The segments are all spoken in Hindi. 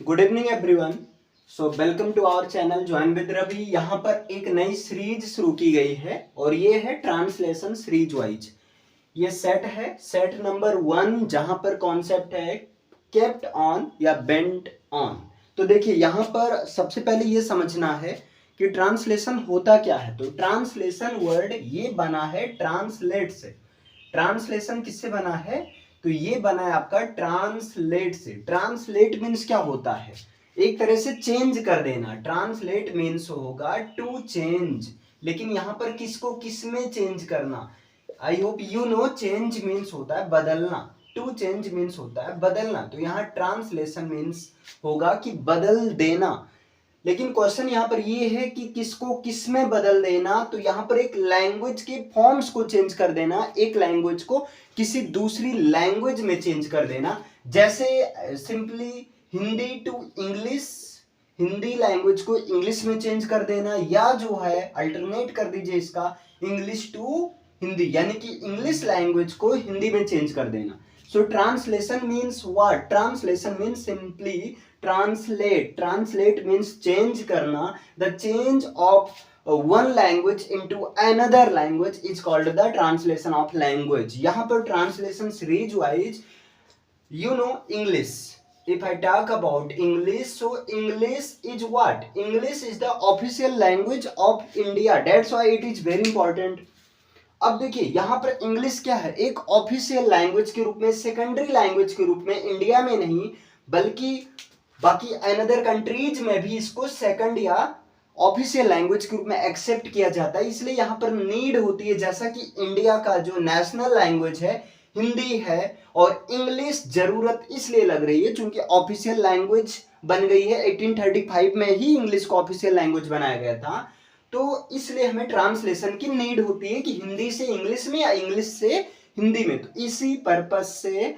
Good evening everyone. So welcome to our channel join with Ravi. यहाँ पर एक नई सीरीज शुरू की गई है और ये है ट्रांसलेशन सीरीज वाइज। ये सेट है, सेट नंबर 1, जहाँ पर कॉन्सेप्ट है केप्ट ऑन या बेंट ऑन। तो देखिए यहाँ पर सबसे पहले ये समझना है कि ट्रांसलेशन होता क्या है। तो ट्रांसलेशन वर्ड ये बना है ट्रांसलेट से। ट्रांसलेशन किससे बना है? तो ये बना है आपका ट्रांसलेट से। ट्रांसलेट मीन्स क्या होता है? एक तरह से चेंज कर देना। ट्रांसलेट मीन्स होगा टू चेंज, लेकिन यहां पर किसको किस में चेंज करना? I hope you know change means होता है बदलना, टू चेंज मीन्स होता है बदलना। तो यहाँ ट्रांसलेशन मीन्स होगा कि बदल देना। लेकिन क्वेश्चन यहाँ पर ये है कि किसको किस में बदल देना। तो यहाँ पर एक लैंग्वेज के फॉर्म्स को चेंज कर देना, एक लैंग्वेज को किसी दूसरी लैंग्वेज में चेंज कर देना। जैसे simply Hindi to English, Hindi language को इंग्लिश में चेंज कर देना, या जो है अल्टरनेट कर दीजिए इसका इंग्लिश टू हिंदी, यानी कि इंग्लिश लैंग्वेज को हिंदी में चेंज कर देना। So translation means what? Translation means simply translate. Translate means change करना। The change of one language into another language is called the translation of language. यहां पर translation series wise you know English. If I talk about English, so English is what? English is the official language of India. That's why it is very important. अब देखिए यहाँ पर इंग्लिश क्या है? एक ऑफिशियल लैंग्वेज के रूप में, सेकेंडरी लैंग्वेज के रूप में इंडिया में नहीं बल्कि बाकी अनदर कंट्रीज में भी इसको सेकंड या ऑफिशियल लैंग्वेज के रूप में एक्सेप्ट किया जाता है। इसलिए यहाँ पर नीड होती है, जैसा कि इंडिया का जो नेशनल लैंग्वेज है हिंदी है और इंग्लिश जरूरत इसलिए लग रही है क्योंकि ऑफिशियल लैंग्वेज बन गई है। 1835 में ही इंग्लिश को ऑफिशियल लैंग्वेज बनाया गया था। तो इसलिए हमें ट्रांसलेशन की नीड होती है कि हिंदी से इंग्लिश में या इंग्लिश से हिंदी में। तो इसी पर्पज से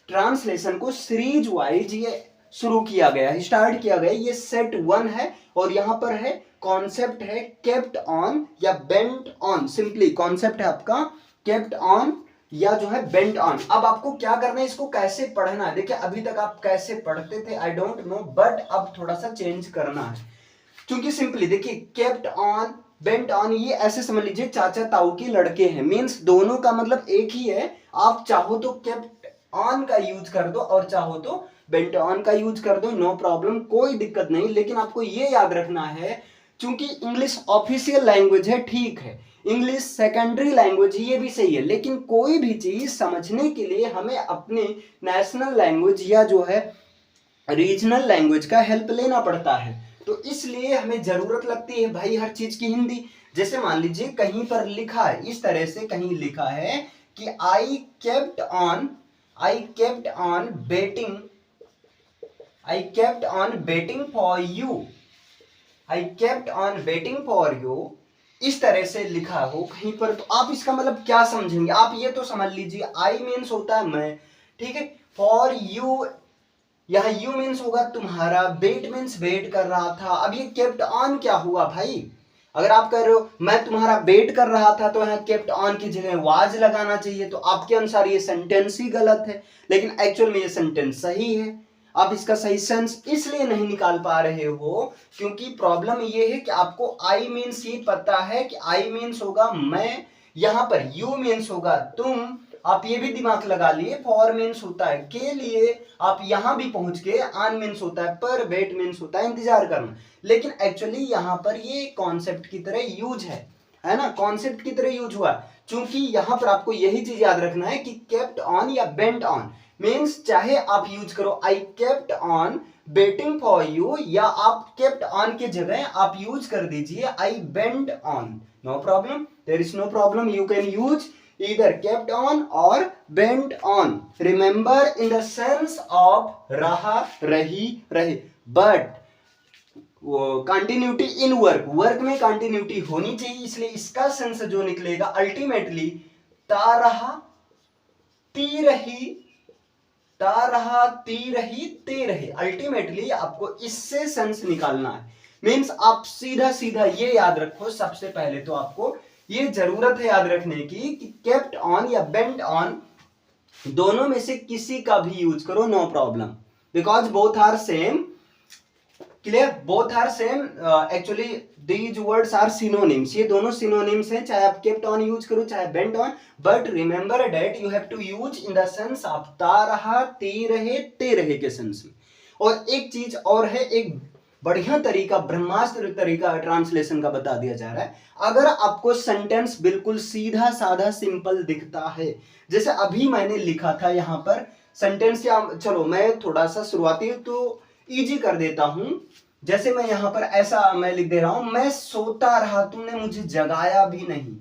ट्रांसलेशन को सीरीज वाइज ये शुरू किया गया है, स्टार्ट किया गया। ये सेट 1 है और यहाँ पर है कॉन्सेप्ट है केप्ट ऑन या बेंट ऑन। सिंपली कॉन्सेप्ट है आपका केप्ट ऑन या जो है बेंट ऑन। अब आपको क्या करना है, इसको कैसे पढ़ना है। देखिए अभी तक आप कैसे पढ़ते थे आई डोंट नो, बट अब थोड़ा सा चेंज करना है। क्योंकि सिंपली देखिए केप्ट ऑन बेंट ऑन ये ऐसे समझ लीजिए चाचा ताऊ के लड़के हैं, मीन्स दोनों का मतलब एक ही है। आप चाहो तो केप्ट ऑन का यूज कर दो और चाहो तो बेंट ऑन का यूज कर दो, नो प्रॉब्लम, कोई दिक्कत नहीं। लेकिन आपको ये याद रखना है क्योंकि इंग्लिश ऑफिशियल लैंग्वेज है, ठीक है, इंग्लिश सेकेंडरी लैंग्वेज ये भी सही है, लेकिन कोई भी चीज समझने के लिए हमें अपने नेशनल लैंग्वेज या जो है रीजनल लैंग्वेज का हेल्प लेना पड़ता है। तो इसलिए हमें जरूरत लगती है भाई हर चीज की हिंदी। जैसे मान लीजिए कहीं पर लिखा है, इस तरह से कहीं लिखा है कि I kept on betting for you, I kept on waiting for you, इस तरह से लिखा हो कहीं पर। तो आप इसका मतलब क्या समझेंगे? आप ये तो समझ लीजिए आई मीन्स होता है मैं, ठीक है, फॉर यू यहाँ यू मीन्स होगा तुम्हारा, वेट मीन्स वेट कर रहा था। अब ये केप्ट ऑन क्या हुआ भाई? अगर आप कह रहे हो मैं तुम्हारा वेट कर रहा था तो यहाँ केप्ट ऑन की जगह वाज लगाना चाहिए। तो आपके अनुसार ये सेंटेंस ही गलत है, लेकिन एक्चुअल में ये सेंटेंस सही है। आप इसका सही सेंस इसलिए नहीं निकाल पा रहे हो क्योंकि प्रॉब्लम ये है कि आपको आई मीन्स ही पता है कि आई मीन्स होगा मैं, यहाँ पर यू मीन्स होगा तुम। आप ये भी दिमाग लगा लिए, फॉर मीन्स होता है के लिए, आप यहां भी पहुंच गए, ऑन मीन्स होता है पर, वेट मीन्स होता है इंतजार करना। लेकिन एक्चुअली यहां पर ये कॉन्सेप्ट की तरह यूज है ना, कॉन्सेप्ट की तरह यूज हुआ। क्योंकि यहां पर आपको यही चीज याद रखना है कि केप्ट ऑन या बेंट ऑन मीन्स चाहे आप यूज करो I kept on betting for you, या आप केप्ट ऑन के जगह आप यूज कर दीजिए I went on, no problem, there is no problem, you can use either kept on or bent on. Remember in the sense of रहा, रही, रहे, but कंटिन्यूटी इन वर्क में कंटिन्यूटी होनी चाहिए। इसलिए इसका सेंस जो निकलेगा अल्टीमेटली ता रहा ती रही, ता रहा ती रही ते रहे। अल्टीमेटली आपको इससे सेंस निकालना है। मीन्स आप सीधा सीधा ये याद रखो, सबसे पहले तो आपको ये जरूरत है याद रखने की कि केप्ट ऑन या बेंट ऑन दोनों में से किसी का भी यूज करो, no problem, because both are same. Clear, both are same, actually these words are synonyms, ये दोनों सिनोनिम्स हैं, चाहे आप केप्ट ऑन यूज करो चाहे bent on, but remember that you have to use in the sense of ता रहा, ती रहे, ते रहे के सेंस में। और एक चीज और है, एक बढ़िया तरीका, ब्रह्मास्त्र तरीका ट्रांसलेशन का बता दिया जा रहा है। अगर आपको सेंटेंस बिल्कुल सीधा साधा सिंपल दिखता है, जैसे अभी मैंने लिखा था यहाँ पर सेंटेंस, या चलो मैं थोड़ा सा शुरुआती तो इजी कर देता हूं, जैसे मैं यहां पर ऐसा मैं लिख दे रहा हूं, मैं सोता रहा तुमने मुझे जगाया भी नहीं,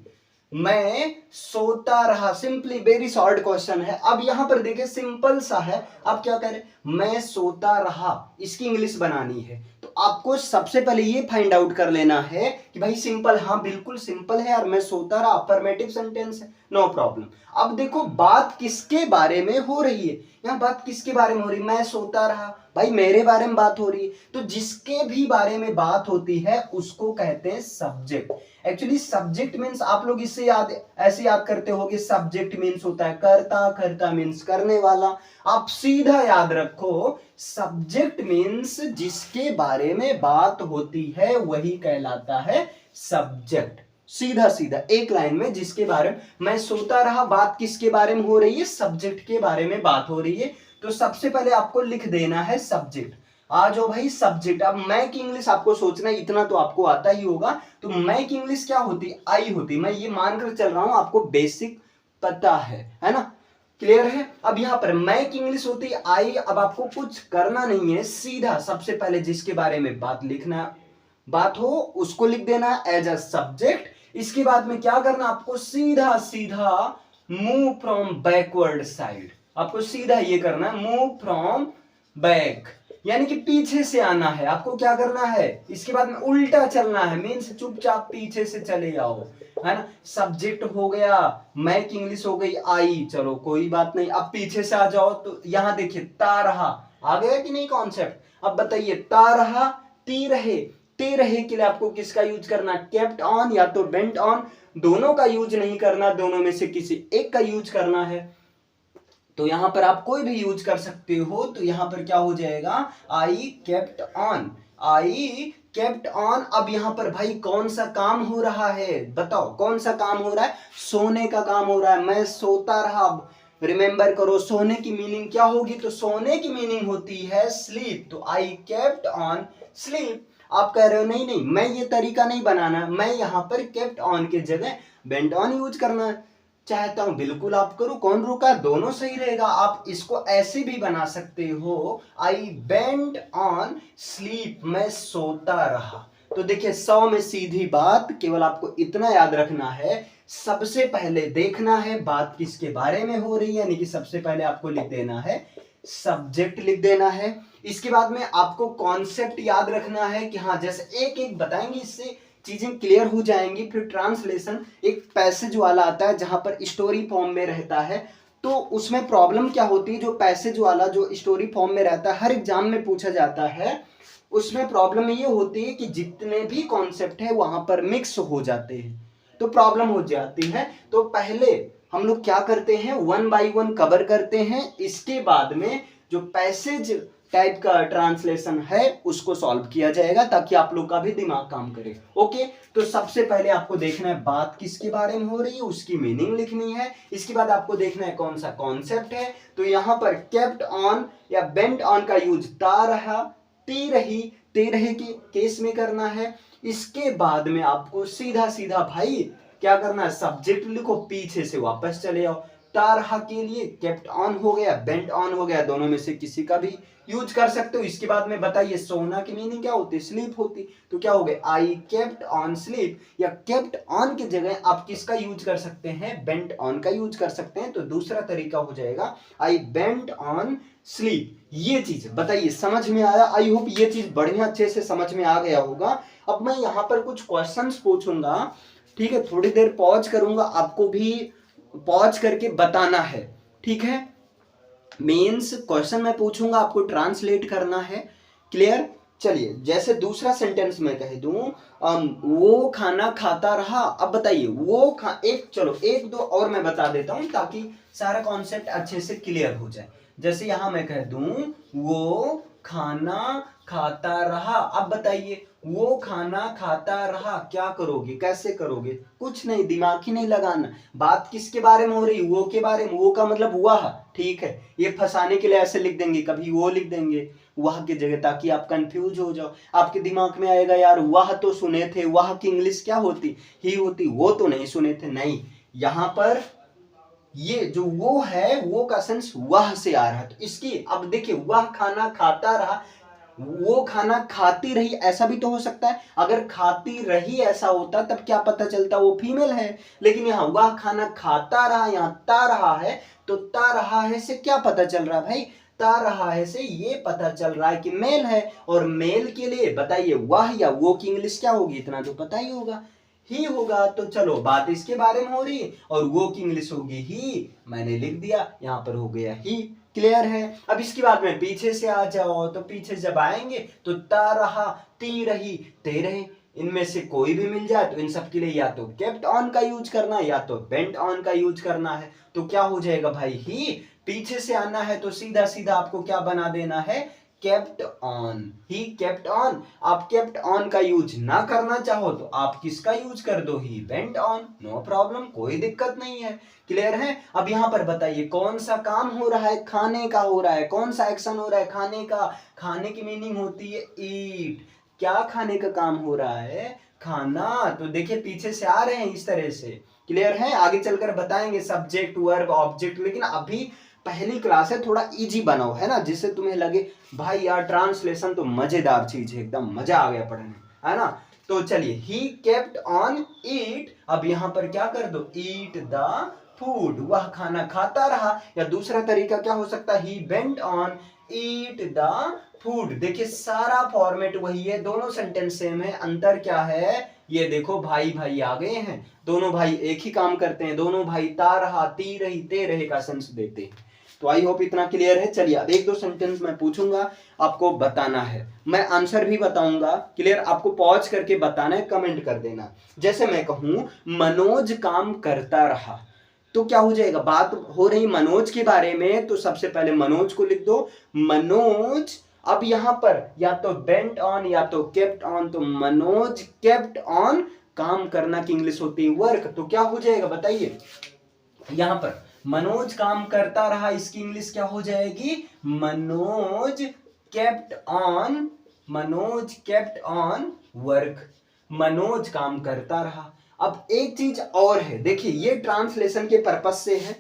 मैं सोता रहा, सिंपली वेरी शॉर्ट क्वेश्चन है। अब यहां पर देखिए सिंपल सा है, आप क्या करें, मैं सोता रहा, इसकी इंग्लिश बनानी है, तो आपको सबसे पहले ये फाइंड आउट कर लेना है कि भाई सिंपल, हाँ बिल्कुल सिंपल है यार, मैं सोता रहा, अफर्मेटिव सेंटेंस है, नो प्रॉब्लम। अब देखो बात किसके बारे में हो रही है, यहाँ बात किसके बारे में हो रही है, मैं सोता रहा, भाई मेरे बारे में बात हो रही है, तो जिसके भी बारे में बात होती है उसको कहते हैं सब्जेक्ट। एक्चुअली सब्जेक्ट मीन्स आप लोग इससे याद, ऐसे याद करते हो कि सब्जेक्ट मीन्स होता है कर्ता, कर्ता मीन्स करने वाला, आप सीधा याद रखो सब्जेक्ट मीन्स जिसके बारे में बात होती है वही कहलाता है सब्जेक्ट। सीधा सीधा एक लाइन में, जिसके बारे में मैं सोता रहा, बात किसके बारे में हो रही है, सब्जेक्ट के बारे में बात हो रही है, तो सबसे पहले आपको लिख देना है सब्जेक्ट। आ जाओ भाई सब्जेक्ट। अब मैं की इंग्लिश आपको सोचना इतना तो आपको आता ही होगा, तो मैं की इंग्लिश क्या होती, आई होती, मैं ये मानकर चल रहा हूं आपको बेसिक पता है ना, क्लियर है। अब यहां पर मैं की इंग्लिश होती आई। अब आपको कुछ करना नहीं है, सीधा सबसे पहले जिसके बारे में बात लिखना, बात हो उसको लिख देना एज अ सब्जेक्ट। इसके बाद में क्या करना, आपको सीधा सीधा मूव फ्रॉम बैकवर्ड साइड, आपको सीधा ये करना है, मूव फ्रॉम बैक, यानी कि पीछे से आना है, आपको क्या करना है, इसके बाद में उल्टा चलना है, मीन्स चुपचाप पीछे से चले जाओ, है ना। सब्जेक्ट हो गया, मैं की इंग्लिश हो गई आई, चलो कोई बात नहीं। अब पीछे से आ जाओ, तो यहां देखिए ता रहा, आ गया कि नहीं कॉन्सेप्ट। अब बताइए ता रहा, ती रहे, ते रहे के लिए आपको किसका यूज करना, केप्ट ऑन या तो बेंट ऑन, दोनों का यूज नहीं करना, दोनों में से किसी एक का यूज करना है। तो यहां पर आप कोई भी यूज कर सकते हो, तो यहां पर क्या हो जाएगा, आई kept on, I kept on. अब यहां पर भाई कौन सा काम हो रहा है, बताओ कौन सा काम हो रहा है, सोने का काम हो रहा है, मैं सोता रहा। रिमेंबर करो सोने की मीनिंग क्या होगी, तो सोने की मीनिंग होती है स्लीप, तो आई केप्ट ऑन स्लीप। आप कह रहे हो नहीं नहीं मैं ये तरीका नहीं बनाना, मैं यहां पर केप्ट ऑन के जगह बेंट ऑन यूज करना चाहता हूं, बिल्कुल आप करो, कौन रोका, दोनों सही रहेगा। आप इसको ऐसे भी बना सकते हो, आई बेंट ऑन स्लीप, मैं सोता रहा। तो देखिए 100 में सीधी बात, केवल आपको इतना याद रखना है, सबसे पहले देखना है बात किसके बारे में हो रही है, यानी कि सबसे पहले आपको लिख देना है सब्जेक्ट, लिख देना है। इसके बाद में आपको कॉन्सेप्ट याद रखना है कि हाँ, जैसे एक एक बताएंगे इससे चीजें क्लियर हो जाएंगी। फिर ट्रांसलेशन एक पैसेज वाला आता है जहां पर स्टोरी फॉर्म में रहता है, तो उसमें प्रॉब्लम क्या होती है, जो पैसेज वाला जो स्टोरी फॉर्म में रहता है, हर एग्जाम में पूछा जाता है, उसमें प्रॉब्लम ये होती है कि जितने भी कॉन्सेप्ट है वहां पर मिक्स हो जाते हैं, तो प्रॉब्लम हो जाती है। तो पहले हम लोग क्या करते हैं, वन बाय वन कवर करते हैं, इसके बाद में जो पैसेज टाइप का ट्रांसलेशन है उसको सॉल्व किया जाएगा, ताकि आप लोग का भी दिमाग काम करे। ओके, तो सबसे पहले आपको देखना है बात किसके बारे में हो रही है, उसकी मीनिंग लिखनी है। इसके बाद आपको देखना है कौन सा कॉन्सेप्ट है, तो यहां पर केप्ट ऑन या बेंट ऑन का यूज ता रहा, ती रही, ते रहे के केस में करना है। इसके बाद में आपको सीधा सीधा भाई क्या करना है, सब्जेक्ट लिखो, पीछे से वापस चले जाओ। ता रहा के लिए केप्ट ऑन हो गया, बेंट ऑन हो गया, दोनों में से किसी का भी यूज कर सकते हो। इसके बाद में बताइए सोना की मीनिंग क्या होती, स्लीप होती, तो क्या हो गया, आई केप्ट ऑन स्लीप, या केप्ट ऑन की जगह आप किसका यूज कर सकते हैं, बेंट ऑन का यूज कर सकते हैं। तो दूसरा तरीका हो जाएगा आई बेंट ऑन स्लीप। ये चीज बताइए समझ में आया, आई होप ये चीज बढ़िया अच्छे से समझ में आ गया होगा। अब मैं यहाँ पर कुछ क्वेश्चंस पूछूंगा, ठीक है, थोड़ी देर पॉज करूंगा, आपको भी पॉज करके बताना है, ठीक है। मीन्स क्वेश्चन मैं पूछूंगा, आपको ट्रांसलेट करना है, क्लियर। चलिए जैसे दूसरा सेंटेंस मैं कह दूं, वो खाना खाता रहा। अब बताइए वो एक, चलो एक दो और मैं बता देता हूं ताकि सारा कॉन्सेप्ट अच्छे से क्लियर हो जाए। जैसे यहां मैं कह दूं वो खाना खाता रहा। अब बताइए, वो खाना खाता रहा, क्या करोगे, कैसे करोगे? कुछ नहीं, दिमाग ही नहीं लगाना। बात किसके बारे में हो रही? वो के बारे में। वो का मतलब वह, ठीक है। ये फंसाने के लिए ऐसे लिख देंगे, कभी वो लिख देंगे वह की जगह, ताकि आप कंफ्यूज हो जाओ। आपके दिमाग में आएगा यार वह तो सुने थे, वह की इंग्लिश क्या होती? ही होती। वो तो नहीं सुने थे, नहीं। यहां पर ये जो वो है, वो का सेंस वह से आ रहा है। तो इसकी अब देखिए, वह खाना खाता रहा, वो खाना खाती रही, ऐसा भी तो हो सकता है। अगर खाती रही ऐसा होता तब क्या पता चलता वो फीमेल है। लेकिन यहाँ वह खाना खाता रहा, यहाँ ता रहा है, तो ता रहा है से क्या पता चल रहा है भाई? ता रहा है से ये पता चल रहा है कि मेल है। और मेल के लिए बताइए वह या वो की इंग्लिश क्या होगी? इतना तो पता ही होगा, ही होगा। तो चलो, बात इसके बारे में हो रही है, और वो की इंग्लिश होगी ही। मैंने लिख दिया, यहां पर हो गया ही। क्लियर है? अब इसके बाद में पीछे से आ जाओ, तो पीछे जब आएंगे तो ता रहा, ती रही, ते रहे, इनमें से कोई भी मिल जाए तो इन सब के लिए या तो केप्ट ऑन का यूज करना है या तो वेंट ऑन का यूज करना है। तो क्या हो जाएगा भाई? ही। पीछे से आना है तो सीधा सीधा आपको क्या बना देना है? Kept on. He kept on. आप केप्ट ऑन का यूज ना करना चाहो तो आप किसका यूज कर दो? He went on. No problem, कोई दिक्कत नहीं है। क्लियर है? अब यहां पर बताइए कौन सा काम हो रहा है? खाने का हो रहा है। कौन सा एक्शन हो रहा है? खाने का। खाने की मीनिंग होती है ईट। क्या खाने का काम हो रहा है? खाना। तो देखिए पीछे से आ रहे हैं इस तरह से। क्लियर है? आगे चलकर बताएंगे सब्जेक्ट, वर्ब, ऑब्जेक्ट। लेकिन अभी पहली क्लास है, थोड़ा इजी बनाओ, है ना, जिससे तुम्हें लगे भाई यार ट्रांसलेशन तो मजेदार चीज है, एकदम मजा आ गया पढ़ने, है ना। तो चलिए, ही केप्ट ऑन ईट। अब यहां पर क्या कर दो? Eat the food. वह खाना खाता रहा। या दूसरा तरीका क्या हो सकता है? ही went on eat the food. देखिए सारा फॉर्मेट वही है, दोनों सेंटेंस सेम है। अंतर क्या है? ये देखो, भाई भाई आ गए हैं, दोनों भाई एक ही काम करते हैं, दोनों भाई ता रहा, ती रही, ते रहे का सेंस देते हैं। तो आई होप इतना क्लियर है। चलिए अब एक दो सेंटेंस मैं पूछूंगा, आपको बताना है, मैं आंसर भी बताऊंगा। क्लियर? आपको पॉज करके बताना है, कमेंट कर देना। जैसे मैं कहूं मनोज काम करता रहा, तो क्या हो जाएगा? बात हो रही मनोज के बारे में, तो सबसे पहले मनोज को लिख दो, मनोज। अब यहां पर या तो बेंट ऑन या तो केप्ट ऑन, तो मनोज केप्ट ऑन। काम करना की इंग्लिश होती है वर्क। तो क्या हो जाएगा बताइए? यहां पर मनोज काम करता रहा, इसकी इंग्लिश क्या हो जाएगी? Manoj kept on, Manoj kept on work. Manoj काम करता रहा। अब एक चीज और है, देखिए ये ट्रांसलेशन के पर्पस से है,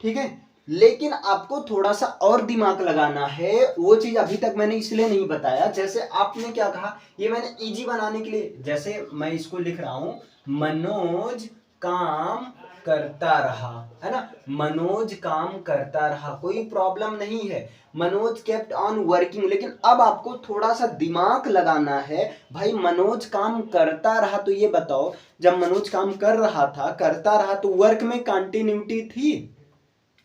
ठीक है, लेकिन आपको थोड़ा सा और दिमाग लगाना है। वो चीज अभी तक मैंने इसलिए नहीं बताया। जैसे आपने क्या कहा, ये मैंने इजी बनाने के लिए, जैसे मैं इसको लिख रहा हूं, मनोज काम करता रहा, है ना, मनोज काम करता रहा, कोई प्रॉब्लम नहीं है। Manoj kept on working. लेकिन अब आपको थोड़ा सा दिमाग लगाना है भाई, मनोज काम करता रहा, तो ये बताओ जब मनोज काम कर रहा था, करता रहा, तो वर्क में कंटिन्यूटी थी,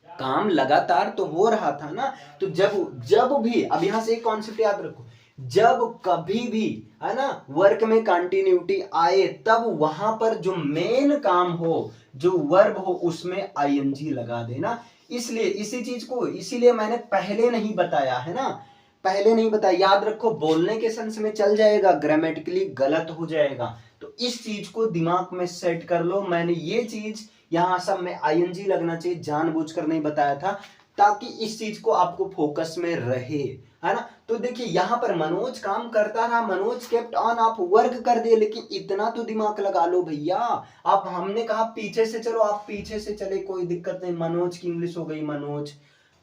काम लगातार तो हो रहा था ना। तो जब जब भी, अब यहां से एक कॉन्सेप्ट याद रखो, जब कभी भी, है ना, वर्क में कंटिन्यूटी आए, तब वहां पर जो मेन काम हो, जो वर्ब हो, उसमें आईएनजी लगा देना। इसलिए इसी चीज को, इसीलिए मैंने पहले नहीं बताया, है ना, पहले नहीं बताया। याद रखो, बोलने के सेंस में चल जाएगा, ग्रामेटिकली गलत हो जाएगा। तो इस चीज को दिमाग में सेट कर लो। मैंने ये चीज यहां सब में आईएनजी लगना चाहिए, जानबूझकर नहीं बताया था, ताकि इस चीज को आपको फोकस में रहे, है ना। तो देखिए यहां पर मनोज काम करता रहा, मनोज केप्ट ऑन, आप वर्क कर दिए, लेकिन इतना तो दिमाग लगा लो भैया। आप, हमने कहा पीछे से चलो, आप पीछे से चले, कोई दिक्कत नहीं, मनोज की इंग्लिश हो गई मनोज।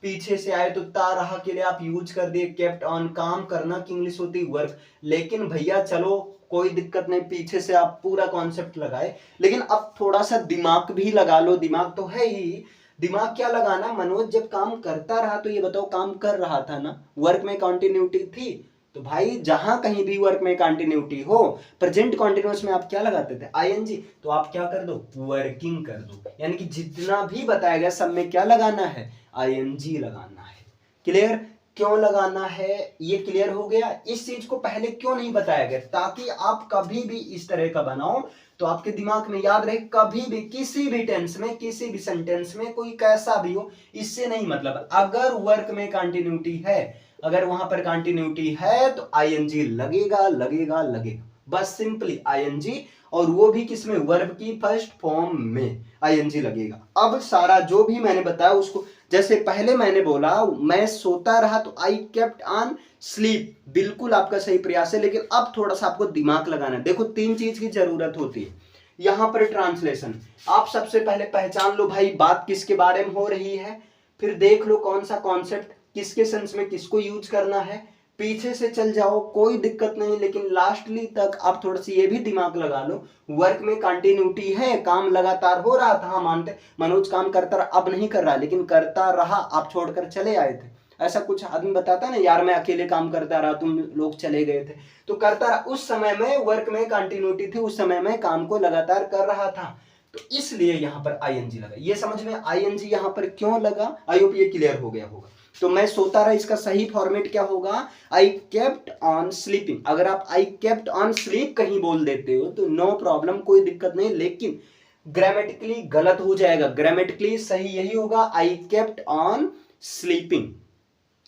पीछे से आए तो ता रहा के लिए आप यूज कर दिए केप्ट ऑन, काम करना की इंग्लिश होती वर्क। लेकिन भैया चलो कोई दिक्कत नहीं, पीछे से आप पूरा कॉन्सेप्ट लगाए, लेकिन अब थोड़ा सा दिमाग भी लगा लो। दिमाग तो है ही, दिमाग क्या लगाना, मनोज जब काम करता रहा, तो ये बताओ काम कर रहा था ना, वर्क में कंटिन्यूटी थी। तो भाई जहां कहीं भी वर्क में कंटिन्यूटी हो, प्रेजेंट कंटिन्यूअस में आप क्या लगाते थे? आईएनजी। तो आप क्या कर दो? वर्किंग कर दो। यानी कि जितना भी बताया गया सब में क्या लगाना है? आईएनजी लगाना है। क्लियर? क्यों लगाना है ये क्लियर हो गया। इस चीज को पहले क्यों नहीं बताया गया? ताकि आप कभी भी इस तरह का बनाओ तो आपके दिमाग में याद रहे, कभी भी किसी भी टेंस में, किसी भी सेंटेंस में, कोई कैसा भी हो, इससे नहीं मतलब। अगर वर्क में कंटिन्यूटी है, अगर वहां पर कंटिन्यूटी है तो आईएनजी लगेगा लगेगा लगेगा, बस सिंपली आईएनजी, और वो भी किसमें, वर्ब की फर्स्ट फॉर्म में आईएनजी लगेगा। अब सारा जो भी मैंने बताया उसको, जैसे पहले मैंने बोला मैं सोता रहा तो आई केप्ट ऑन स्लीप, बिल्कुल आपका सही प्रयास है, लेकिन अब थोड़ा सा आपको दिमाग लगाना है। देखो 3 चीज की जरूरत होती है यहां पर ट्रांसलेशन। आप सबसे पहले पहचान लो भाई बात किसके बारे में हो रही है, फिर देख लो कौन सा कॉन्सेप्ट किसके सेंस में किसको यूज करना है, पीछे से चल जाओ कोई दिक्कत नहीं, लेकिन लास्टली तक आप थोड़ा सा ये भी दिमाग लगा लो, वर्क में कंटिन्यूटी है, काम लगातार हो रहा था, हाँ मानते मनोज काम करता रहा, अब नहीं कर रहा लेकिन करता रहा, आप छोड़कर चले आए थे, ऐसा कुछ आदमी बताता है ना, यार मैं अकेले काम करता रहा तुम लोग चले गए थे, तो करता रहा, उस समय में वर्क में कंटिन्यूटी थी, उस समय में काम को लगातार कर रहा था, तो इसलिए यहां पर आईएनजी लगा। ये समझ में आईएनजी यहां पर क्यों लगा, आई होप ये क्लियर हो गया होगा। तो मैं सोता रहा, इसका सही फॉर्मेट क्या होगा, आई केप्ट ऑन स्लीपिंग। अगर आप आई केप्ट ऑन स्लीप कहीं बोल देते हो तो नो प्रॉब्लम, कोई दिक्कत नहीं, लेकिन ग्रामेटिकली गलत हो जाएगा। ग्रामेटिकली सही यही होगा आई केप्ट ऑन स्लीपिंग,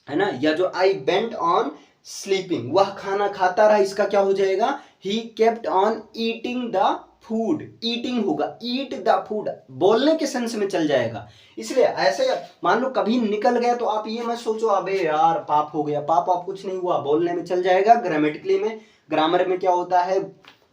है ना, या जो आई बेंट ऑन स्लीपिंग, वह खाना खाता रहा, इसका क्या हो जाएगा, ही kept on eating the food, eating होगा, ईट द फूड, बोलने के सेंस में चल जाएगा। इसलिए ऐसे मान लो कभी निकल गया तो आप ये मत सोचो अबे यार पाप हो गया, पाप आप कुछ नहीं हुआ, बोलने में चल जाएगा। ग्रामेटिकली में, ग्रामर में क्या होता है,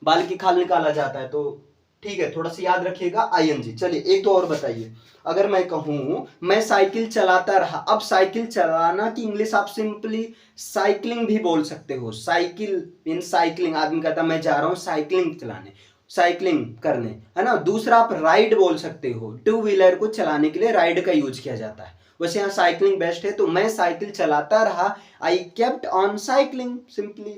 बाल की खाल निकाला जाता है, तो ठीक है, थोड़ा सा याद रखिएगा आईएनजी। चलिए एक तो और बताइए, अगर मैं कहूं मैं साइकिल चलाता रहा, अब साइकिल चलाना की इंग्लिश आप सिंपली साइकिलिंग भी बोल सकते हो, साइकिल इन साइकिलिंग, आदमी कहता मैं जा रहा हूं साइकिलिंग चलाने, साइकिलिंग करने, है ना। दूसरा आप राइड बोल सकते हो, टू व्हीलर को चलाने के लिए राइड का यूज किया जाता है, वैसे यहाँ साइकिलिंग बेस्ट है, तो मैं साइकिल चलाता रहा, आई kept on cycling, simply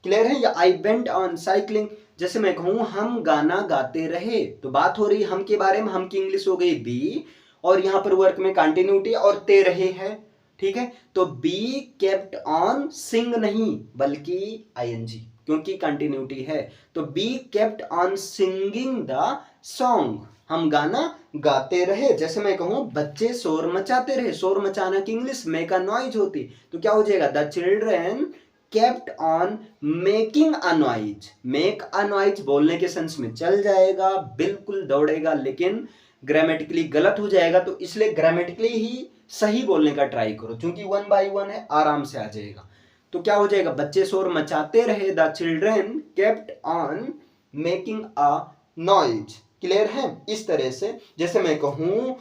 clear है, या आई वेंट ऑन साइकिलिंग। जैसे मैं कहूं हम गाना गाते रहे, तो बात हो रही हम के बारे में, हम की इंग्लिश हो गई बी, और यहां पर वर्क में कंटिन्यूटी और ते रहे है, ठीक है, तो बी केप्ट ऑन सिंग नहीं बल्कि आईएनजी, क्योंकि कंटिन्यूटी है, तो be kept on singing the song, हम गाना गाते रहे। जैसे मैं कहूं बच्चे शोर मचाते रहे, शोर मचाना की इंग्लिश मेक अ नॉइज होती, तो क्या हो जाएगा, the children kept on making a noise, make a noise बोलने के सेंस में चल जाएगा, बिल्कुल दौड़ेगा, लेकिन ग्रामेटिकली गलत हो जाएगा, तो इसलिए ग्रामेटिकली ही सही बोलने का ट्राई करो, क्योंकि 1 बाय 1 है, आराम से आ जाएगा। तो क्या हो जाएगा, बच्चे शोर मचाते रहे, the children kept on making a noise, clear है। इस तरह से जैसे मैं कहूं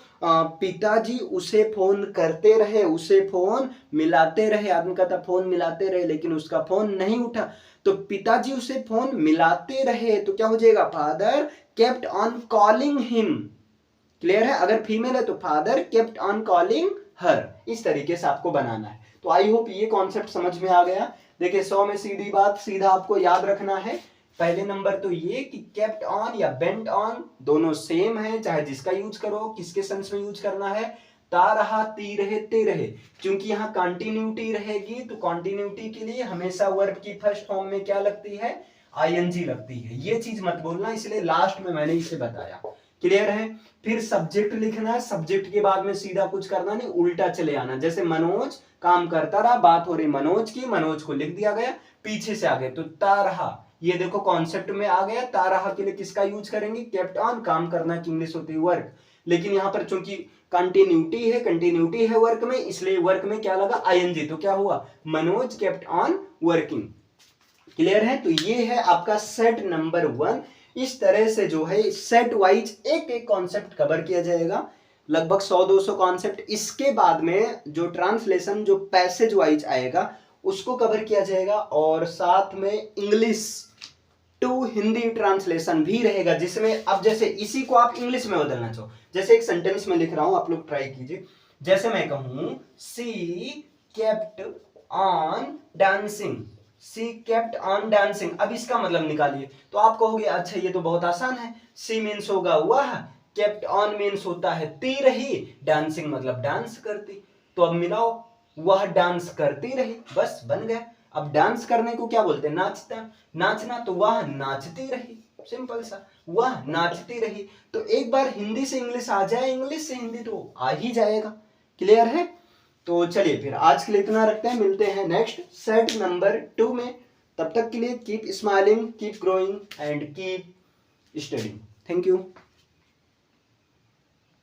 पिताजी उसे फोन करते रहे, उसे फोन मिलाते रहे, आदमी कहता फोन मिलाते रहे लेकिन उसका फोन नहीं उठा, तो पिताजी उसे फोन मिलाते रहे, तो क्या हो जाएगा, father kept on calling him, clear है। अगर फीमेल है तो father kept on calling her, इस तरीके से आपको बनाना है। तो आई होप ये कॉन्सेप्ट समझ में आ गया। देखिए 100 में सीधी बात, सीधा आपको याद रखना है, पहले नंबर तो ये कि केप्ट ऑन या बेंट ऑन दोनों सेम है, चाहे जिसका यूज करो, किसके सेंस में यूज करना है, ता रहा, ती रहे, ते रहे, क्योंकि यहाँ कंटिन्यूटी रहेगी, तो कंटिन्यूटी के लिए हमेशा वर्ब की फर्स्ट फॉर्म में क्या लगती है, आईएनजी लगती है, ये चीज मत बोलना, इसलिए लास्ट में मैंने इसे बताया, क्लियर है। फिर सब्जेक्ट लिखना है, सब्जेक्ट के बाद में सीधा कुछ करना नहीं, उल्टा चले आना, जैसे मनोज काम करता रहा, बात हो रही मनोज की, मनोज को लिख दिया गया, पीछे से आ गए तो ता रहा, ये देखो कॉन्सेप्ट में आ गया, ता रहा के लिए किसका यूज करेंगे, केप्ट ऑन, काम करना की इंग्लिश होती है वर्क, लेकिन यहां पर चूंकि कंटिन्यूटी है वर्क में, इसलिए वर्क में क्या लगा, आईएनजी, तो क्या हुआ, Manoj kept on working, clear है। तो ये है आपका सेट नंबर 1। इस तरह से जो है सेट वाइज एक एक कॉन्सेप्ट कवर किया जाएगा, लगभग 100-200 कॉन्सेप्ट। इसके बाद में जो ट्रांसलेशन जो पैसेज वाइज आएगा उसको कवर किया जाएगा, और साथ में इंग्लिश टू हिंदी ट्रांसलेशन भी रहेगा, जिसमें अब जैसे इसी को आप इंग्लिश में बदलना चाहो, जैसे एक सेंटेंस में लिख रहा हूं, आप लोग ट्राई कीजिए। जैसे मैं कहूं she kept on dancing, she kept on dancing, अब इसका मतलब निकालिए, तो आप कहोगे अच्छा ये तो बहुत आसान है, सी मीन्स होगा वह, केप्ट ऑन मीन्स होता है ती रही, डांसिंग मतलब डांस करती, तो अब मिलाओ, वह डांस करती रही, बस बन गया। अब डांस करने को क्या बोलते हैं, नाचता, नाचना, तो वह नाचती रही, सिंपल सा, वह नाचती रही। तो एक बार हिंदी से इंग्लिश आ जाए, इंग्लिश से हिंदी तो आ ही जाएगा, क्लियर है। तो चलिए फिर आज के लिए इतना रखते हैं, मिलते हैं नेक्स्ट सेट नंबर 2 में। तब तक के लिए keep smiling, keep growing and keep studying. Thank you.